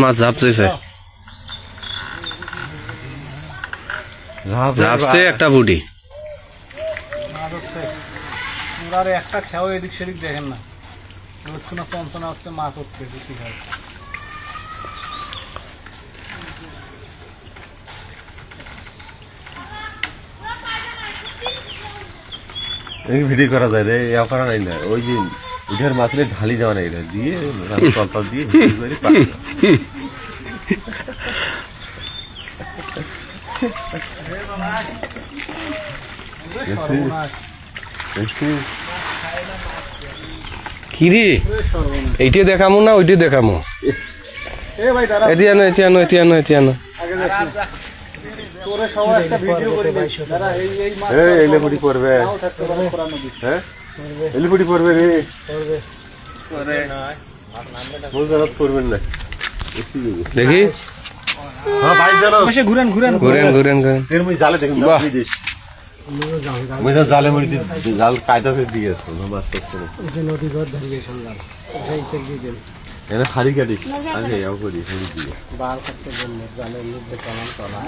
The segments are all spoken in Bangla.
মাছ ঝাপছে ঝাপছে একটা বুটি আর একটা খেয়াও এদিক সেদিক দেখেন না রোদকুনা চঞ্চনা হচ্ছে মাছ উঠছে বেশি খায় ভিডিও করা যায় রে ইয়া করা নাই না ওই যে উঠের মাছলে ঢালি দেওয়া নাই না দিয়ে তলতল দিয়ে কিরে এইটা দেখামো না ওইটা দেখামো এতিয়ানো এতিয়ানো এতিয়ানো এতিয়ানো এলিপুটি পড়বে হ্যাঁ এলিপুটি পড়বে রে পড়বেন না দেখি হ্যাঁ ভাই জানো ঘুরেন ঘুরেন ঘুরেন ঘুরেন ঘুরেন এর মই জালে দেখুন বিদেশ মই জালে মরি জাল কায়দা করে দিয়েছে না মাছ করছে না নদী ঘর ধরিয়ে শুনলাম এনে হাড়ি কাটিস আগে যাও করি হাড়ি দিয়ে বাল কাটতে বললে জালের মধ্যে কেমন তলা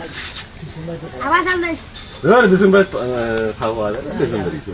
আবার চাল দিস বিসুন ভাই খাওয়া যায় বিসুন